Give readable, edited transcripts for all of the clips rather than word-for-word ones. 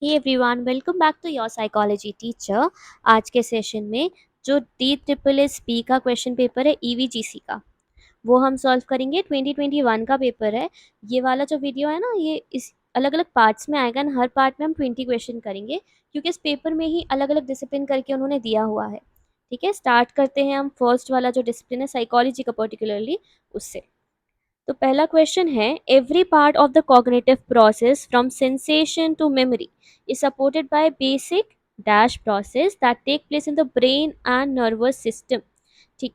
Hey everyone, welcome back to your psychology teacher. आज के session में जो DSSS का क्वेश्चन पेपर है EVGC का, वो हम सॉल्व करेंगे। 2021 का पेपर है। ये वाला जो वीडियो है ना, ये इस अलग अलग पार्ट्स में आएगा ना। हर पार्ट में हम 20 क्वेश्चन करेंगे, क्योंकि इस पेपर में ही अलग अलग डिसिप्लिन करके उन्होंने दिया हुआ है। ठीक है, स्टार्ट करते हैं हम फर्स्ट वाला जो डिसिप्लिन है साइकोलॉजी का पर्टिकुलरली, उससे। तो पहला क्वेश्चन है, every part of the cognitive process from sensation to memory is supported by basic dash process that take place in the brain and nervous system. ठीक,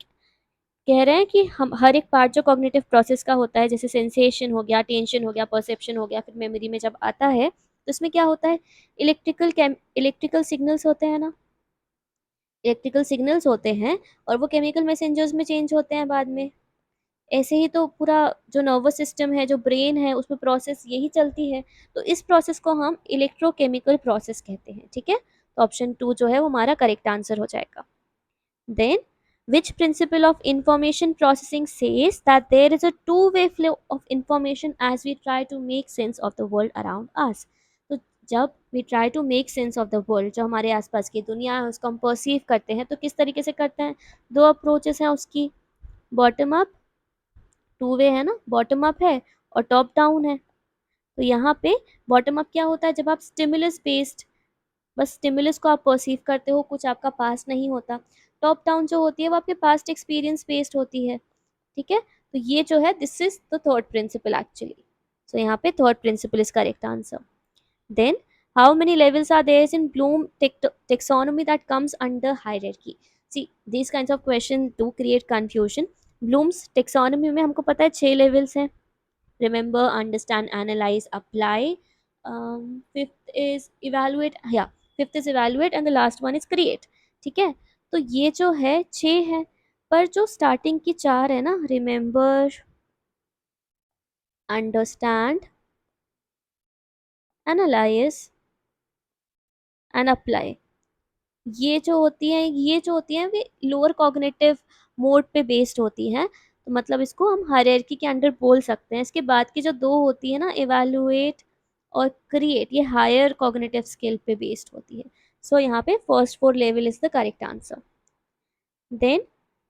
कह रहे हैं कि हम हर एक पार्ट जो कॉग्निटिव प्रोसेस का होता है, जैसे सेंसेशन हो गया, टेंशन हो गया, परसेप्शन हो गया, फिर मेमोरी में जब आता है तो इसमें क्या होता है, इलेक्ट्रिकल सिग्नल्स होते हैं ना, इलेक्ट्रिकल सिग्नल्स होते हैं और वो केमिकल मैसेंजर्स में चेंज होते हैं बाद में। ऐसे ही तो पूरा जो नर्वस सिस्टम है, जो ब्रेन है, उसमें प्रोसेस यही चलती है। तो इस प्रोसेस को हम इलेक्ट्रोकेमिकल प्रोसेस कहते हैं। ठीक है, तो ऑप्शन 2 जो है वो हमारा करेक्ट आंसर हो जाएगा। Then, which principle of information processing says that there is a two-way flow of information as we try to make sense of the world around us? तो जब we try to make sense of the world, जो हमारे आसपास की दुनिया है उसको हम परसीव करते हैं, तो किस तरीके से करते हैं? दो अप्रोचेस हैं उसकी, बॉटम अप, टू वे है ना, बॉटम अप है और टॉप डाउन है। तो यहाँ पे बॉटम अप क्या होता है, जब आप स्टिमुलस बेस्ड, बस स्टिमुलस को आप परसीव करते हो, कुछ आपका पास नहीं होता। टॉप डाउन जो होती है वो आपके पास्ट एक्सपीरियंस बेस्ड होती है। ठीक है, तो ये जो है this is the third principle actually. So यहाँ पे third principle is correct answer. Then, how many levels are there in Bloom taxonomy that comes under hierarchy? See, these kinds of questions do create confusion. Bloom's taxonomy में हमको पता है 6 levels हैं. Remember, understand, analyze, apply. Fifth is evaluate. Yeah, fifth is evaluate and the last one is create. ठीक है, तो ये जो है 6 है, पर जो स्टार्टिंग की 4 है ना, remember, understand, analyze and apply, ये जो होती हैं वे लोअर कॉग्निटिव मोड पे बेस्ड होती हैं। तो मतलब इसको हम हायरार्की के अंडर बोल सकते हैं। इसके बाद की जो 2 होती है ना, इवैल्यूएट और क्रिएट, ये हायर कॉग्निटिव स्किल पे बेस्ड होती है। सो यहाँ पे first 4 level is the correct answer. Then,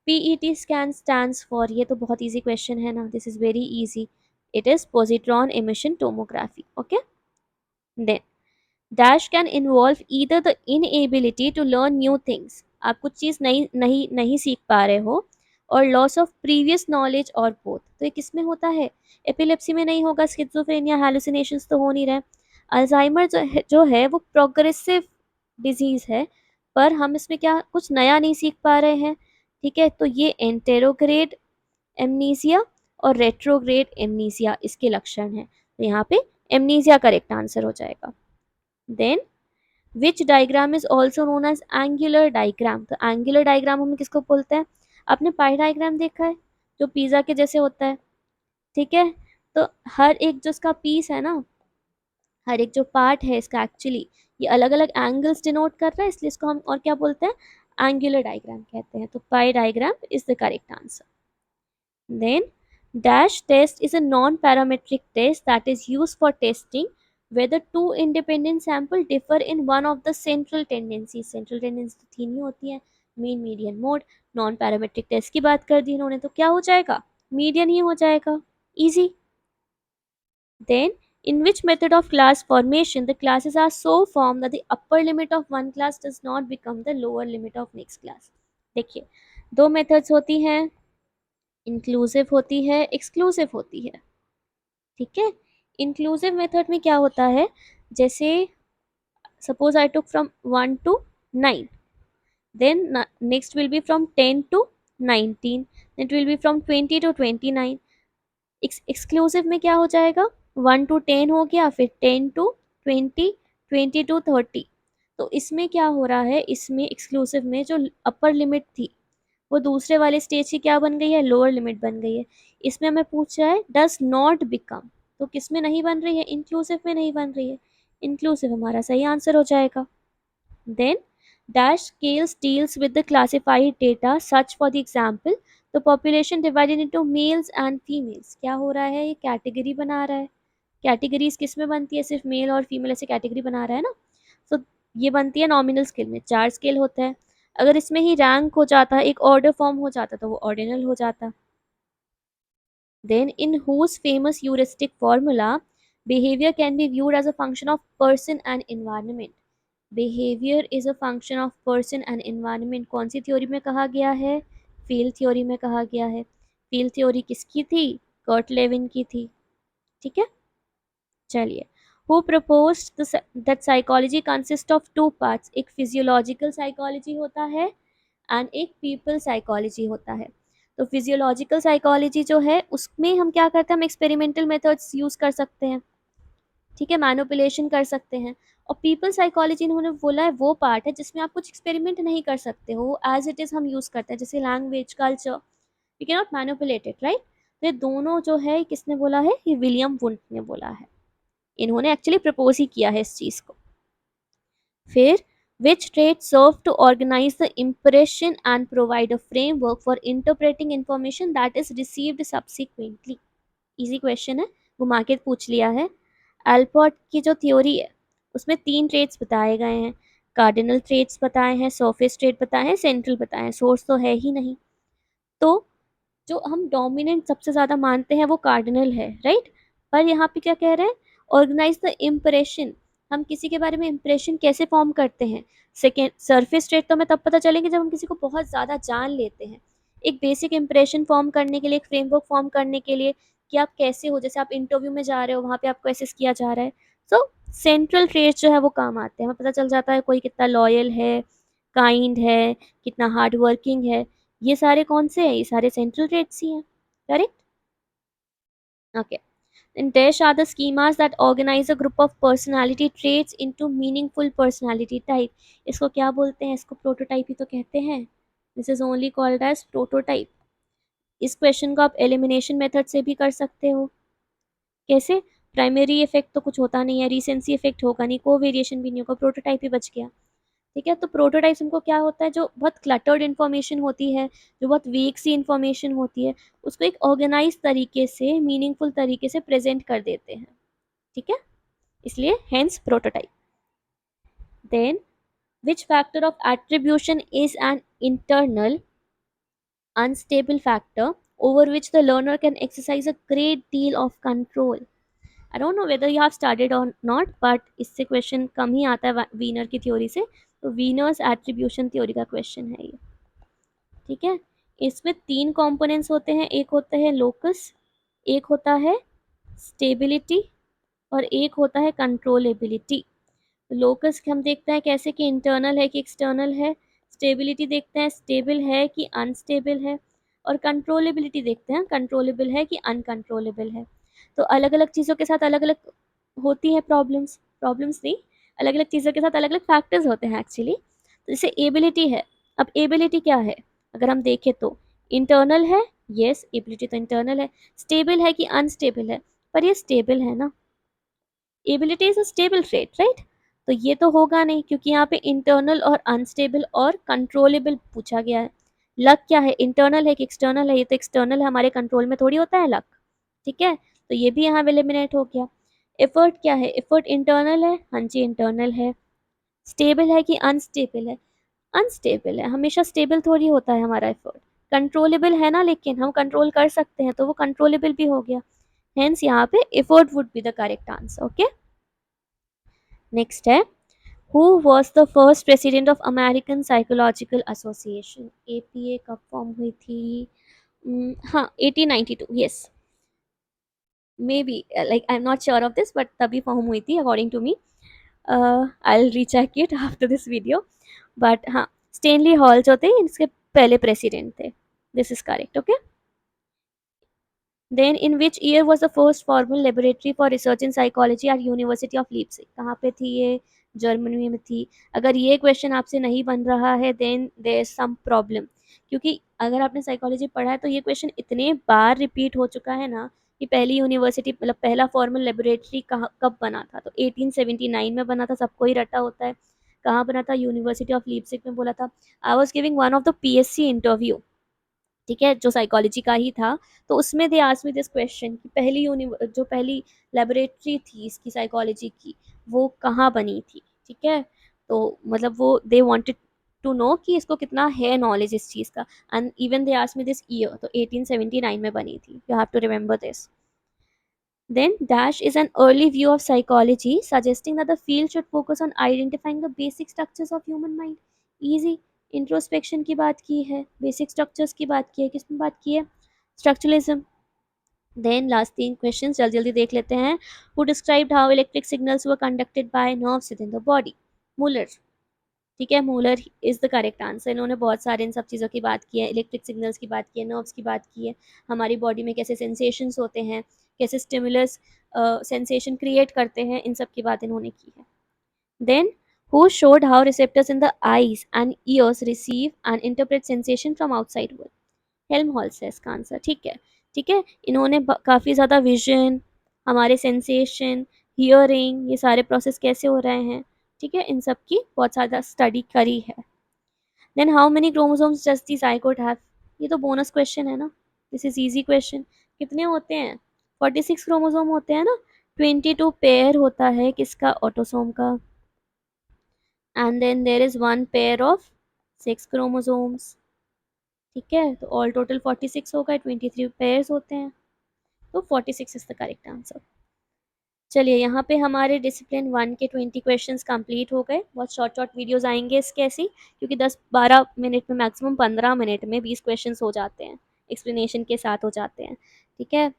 PET scan stands for, ये तो बहुत ईजी क्वेश्चन है ना, this is very easy, it is positron emission tomography. Okay, then dash can involve either the inability to learn new things, आप कुछ चीज़ नहीं नहीं नहीं सीख पा रहे हो, और लॉस ऑफ प्रीवियस नॉलेज और बोथ। तो ये किस में होता है? एपिलेप्सी में नहीं होगा, स्किज़ोफ्रेनिया, हैलुसिनेशंस तो हो नहीं रहे। अल्जाइमर जो है वो प्रोग्रेसिव डिजीज़ है, पर हम इसमें क्या कुछ नया नहीं सीख पा रहे हैं। ठीक है, तो ये एंटेरोग्रेड एमनीसिया और रेट्रोग्रेड एमनीसिया इसके लक्षण हैं। तो यहाँ पे एमनीसिया करेक्ट आंसर हो जाएगा। Then, which diagram is also known as angular diagram, तो एंगुलर डायग्राम हम किसको बोलते हैं? आपने पाई डायग्राम देखा है, जो पिज्जा के जैसे होता है। ठीक है, तो हर एक जो इसका पीस है ना, हर एक जो पार्ट है इसका एक्चुअली ये अलग अलग एंगल्स डिनोट कर रहा है, इसलिए इसको हम और क्या बोलते हैं? एंगुलर डायग्राम कहते हैं। तो पाई diagram is the correct answer. Then, dash test is a non-parametric test that is used for testing whether two independent sample differ in one of the central tendencies. Central tendency तो तीन ही होती है, mean, median, mode. Non-parametric test की बात कर दी इन्होंने, तो क्या हो जाएगा? Median ही हो जाएगा, easy. Then, in which method of class formation the classes are so formed that the upper limit of one class does not become the lower limit of next class? देखिए, दो मेथड्स होती हैं, inclusive होती है, exclusive होती है। ठीक है, इंक्लूसिव मेथड में क्या होता है, जैसे suppose I took from 1 to 9, then next will be from 10 to 19, then it will be from 20 to 29. Exclusive में क्या हो जाएगा, 1 to 10 हो गया, फिर 10 to 20, 20 to 30। तो इसमें क्या हो रहा है, इसमें एक्सक्लूसिव में जो अपर लिमिट थी वो दूसरे वाले स्टेज की क्या बन गई है, लोअर लिमिट बन गई है। इसमें हमें पूछ रहा है डज नॉट बिकम, तो किस में नहीं बन रही है? इंक्लूसिव में नहीं बन रही है, इंक्लूसिव हमारा सही आंसर हो जाएगा। Then, dash scales deals with the classified data such for the example the population divided into males and females. क्या हो रहा है, ये कैटेगरी बना रहा है। कैटेगरीज किस में बनती है? सिर्फ मेल और फीमेल ऐसे कैटेगरी बना रहा है ना। तो ये बनती है नॉमिनल स्केल में 4 स्केल होता है। अगर इसमें ही रैंक हो जाता, एक ऑर्डर फॉर्म हो जाता, तो वो ऑर्डिनल हो जाता। Then in whose famous heuristic formula behavior can be viewed as a function of person and environment। Behaviour is a function of person and environment कौन सी थ्योरी में कहा गया है? फील्ड थ्योरी में कहा गया है। फील्ड थ्योरी किसकी थी? कर्ट लेविन की थी। ठीक है, चलिए। Who proposed that psychology consist of two parts, एक फिजियोलॉजिकल साइकोलॉजी होता है एंड एक पीपल साइकोलॉजी होता है। तो फिजियोलॉजिकल साइकोलॉजी जो है उसमें हम क्या करते हैं, हम एक्सपेरिमेंटल मेथड्स यूज कर सकते हैं, ठीक है, मैनिपुलेशन कर सकते हैं। और पीपल साइकोलॉजी इन्होंने बोला है वो पार्ट है जिसमें आप कुछ एक्सपेरिमेंट नहीं कर सकते हो, एज इट इज हम यूज करते हैं, जैसे language, culture, we can not manipulate it, right. तो ये दोनों जो है किसने बोला है? ये विलियम वुंट ने बोला है। इन्होंने एक्चुअली प्रपोज ही किया है इस चीज को। फिर which traits serve to organize the impression and provide a framework for interpreting information that is received subsequently। Easy question है, घुमा के पूछ लिया है। एल्पोर्ट की जो थ्योरी है उसमें 3 ट्रेट्स बताए गए हैं, कार्डिनल ट्रेट्स बताए हैं, सरफेस ट्रेट बताए हैं, सेंट्रल बताए हैं, सोर्स तो है ही नहीं। तो जो हम डोमिनेंट सबसे ज़्यादा मानते हैं वो कार्डिनल है, राइट। पर यहाँ पे क्या कह रहे हैं? ऑर्गेनाइज द इम्प्रेशन, हम किसी के बारे में इम्प्रेशन कैसे फॉर्म करते हैं? सेकेंड, सरफेस ट्रेट तो हमें तब पता चलेंगे जब हम किसी को बहुत ज़्यादा जान लेते हैं। एक बेसिक इंप्रेशन फॉर्म करने के लिए, एक फ्रेमवर्क फॉर्म करने के लिए कि आप कैसे हो, जैसे आप इंटरव्यू में जा रहे हो, वहाँ पे आपको असेस किया जा रहा है। सो सेंट्रल ट्रेट्स जो है वो काम आते हैं, हमें पता चल जाता है कोई कितना लॉयल है, काइंड है, कितना हार्ड वर्किंग है। ये सारे कौन से हैं? ये सारे सेंट्रल ट्रेट्स ही हैं, correct. Okay, and dash are the schemas that organize a group of personality traits into meaningful personality type। इसको क्या बोलते हैं? इसको प्रोटोटाइप ही तो कहते हैं। This is only called as prototype. इस क्वेश्चन को आप एलिमिनेशन मेथड से भी कर सकते हो। कैसे? प्राइमरी इफेक्ट तो कुछ होता नहीं है, रिसेंसी इफेक्ट होगा नहीं, को वेरिएशन भी नहीं होगा, प्रोटोटाइप ही बच गया। ठीक है, तो प्रोटोटाइप हमको क्या होता है, जो बहुत क्लटर्ड इन्फॉर्मेशन होती है, जो बहुत वीक सी इन्फॉर्मेशन होती है, उसको एक ऑर्गेनाइज तरीके से, मीनिंगफुल तरीके से प्रेजेंट कर देते हैं। ठीक है, इसलिए hence prototype. Then which factor of attribution is an internal unstable factor over which the learner can exercise a great deal of control। I don't know whether you have studied or not, but इससे question कम ही आता है Wiener की theory से। तो वीनर्स attribution theory का question है ये। ठीक है, इसमें 3 कंपोनेंट्स होते हैं, एक होता है लोकस, एक होता है स्टेबिलिटी, और एक होता है कंट्रोलेबिलिटी। लोकस हम देखते हैं कैसे कि इंटरनल है कि एक्सटर्नल है, स्टेबिलिटी देखते हैं स्टेबल है कि अनस्टेबल है, और कंट्रोलेबिलिटी देखते हैं कंट्रोलेबल है कि अनकंट्रोलेबल है। तो अलग अलग चीज़ों के साथ अलग अलग होती है प्रॉब्लम्स, प्रॉब्लम्स नहीं, अलग अलग चीज़ों के साथ अलग अलग फैक्टर्स होते हैं एक्चुअली। तो जैसे एबिलिटी है, अब एबिलिटी क्या है? अगर हम देखें तो इंटरनल है, यस एबिलिटी तो इंटरनल है। स्टेबल है कि अनस्टेबल है? पर ये स्टेबल है ना, ability is a stable trait, right. तो ये तो होगा नहीं, क्योंकि यहाँ पे इंटरनल और अनस्टेबल और कंट्रोलेबल पूछा गया है। लक क्या है? इंटरनल है कि एक्सटर्नल है? ये तो एक्सटर्नल है, हमारे कंट्रोल में थोड़ी होता है लक। ठीक है, तो ये भी यहाँ एलिमिनेट हो गया। एफर्ट क्या है? एफर्ट इंटरनल है, हाँ जी इंटरनल है। स्टेबल है कि अनस्टेबल है? अनस्टेबल है, हमेशा स्टेबल थोड़ी होता है हमारा एफर्ट। कंट्रोलेबल है ना, लेकिन हम कंट्रोल कर सकते हैं, तो वो कंट्रोलेबल भी हो गया। हेंस यहाँ पे effort would be the correct answer. Okay, next है who was the first president of American psychological association. APA कब फॉर्म हुई थी? हाँ 1892, yes maybe, like I am not sure of this, but तभी form हुई थी according to me. I will recheck it after this video, but हाँ Stanley Hall जो थे इसके पहले प्रेसिडेंट थे। This is correct. Okay, then in which year was the first formal laboratory for research in psychology at university of Leipzig. कहाँ पे थी ये? जर्मनी में थी। अगर ये क्वेश्चन आपसे नहीं बन रहा है then there is some problem, क्योंकि अगर आपने साइकोलॉजी पढ़ा है तो ये क्वेश्चन इतने बार रिपीट हो चुका है ना कि पहली यूनिवर्सिटी मतलब पहला फॉर्मल लेबोरेटरी कहाँ कब बना था? तो 1879 में बना था, सबको ही रटा होता है। कहाँ बना था? यूनिवर्सिटी ऑफ लीप्सिग में बोला था। I was giving one of the PSC interview, ठीक है, जो साइकोलॉजी का ही था। तो उसमें दे आस्क्ड मी दिस क्वेश्चन कि जो पहली लेबोरेटरी थी इसकी साइकोलॉजी की वो कहाँ बनी थी। ठीक है, तो मतलब वो दे वांटेड टू नो कि इसको कितना है नॉलेज इस चीज़ का। And even they asked me this year, तो 1879 में बनी थी, you have to remember this. Then Dash is an early view of psychology, suggesting that the field should focus on identifying the basic structures of human mind. Easy introspection की बात की है, basic structures की बात की है, किसमें बात की है? Structuralism. Then last 3 questions जल्दी जल्दी देख लेते हैं. Who described how electric signals were conducted by nerves within the body? Muller. ठीक है, Müller is the correct answer. इन्होंने बहुत सारे इन सब चीज़ों की बात की है, इलेक्ट्रिक सिग्नल्स की बात की है, नर्व्स की बात की है, हमारी बॉडी में कैसे सेंसेशंस होते हैं, कैसे स्टिमुलस सेंसेशन क्रिएट करते हैं, इन सब की बात इन्होंने की है। Then who showed how receptors in the eyes and ears receive and interpret sensation from outside world? Helmholtz है इसका आंसर। ठीक है, ठीक है, इन्होंने काफ़ी ज़्यादा विजन, हमारे सेंसेशन, हियरिंग, ये सारे प्रोसेस कैसे हो रहे हैं, ठीक है, इन सब की बहुत ज़्यादा स्टडी करी है। Then how many chromosomes does the zygote have? ये तो बोनस क्वेश्चन है ना, दिस इज इजी क्वेश्चन। कितने होते हैं? 46 क्रोमोसोम होते हैं ना। 22 पेयर होता है किसका? ऑटोसोम का। And then there is 1 pair of 6 chromosomes. ठीक है, तो ऑल टोटल 46 हो गए, 23 पेयर्स होते हैं, तो 46 इज द करेक्ट आंसर। चलिए, यहाँ पे हमारे डिसिप्लिन 1 के 20 क्वेश्चंस कंप्लीट हो गए। बहुत शॉर्ट शॉर्ट वीडियोस आएंगे इसके ऐसी, क्योंकि 10-12 मिनट में, मैक्सिमम 15 मिनट में 20 क्वेश्चंस हो जाते हैं, एक्सप्लेनेशन के साथ हो जाते हैं। ठीक है,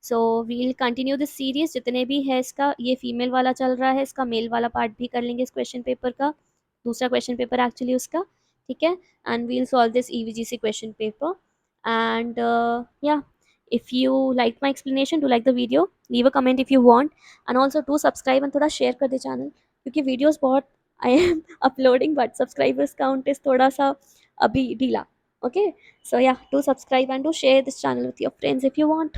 so we'll continue this series, जितने भी है इसका, ये फीमेल वाला चल रहा है, इसका मेल वाला पार्ट भी कर लेंगे इस क्वेश्चन पेपर का, दूसरा क्वेश्चन पेपर एक्चुअली उसका। ठीक है, and we'll solve this EVGC question paper. And yeah, if you liked my explanation, do like the video, leave a comment if you want, and also do subscribe and थोड़ा share कर दे channel, क्योंकि videos बहुत I am uploading but subscribers count is थोड़ा सा अभी ढीला। Okay, so yeah, do subscribe and do share this channel with your friends if you want.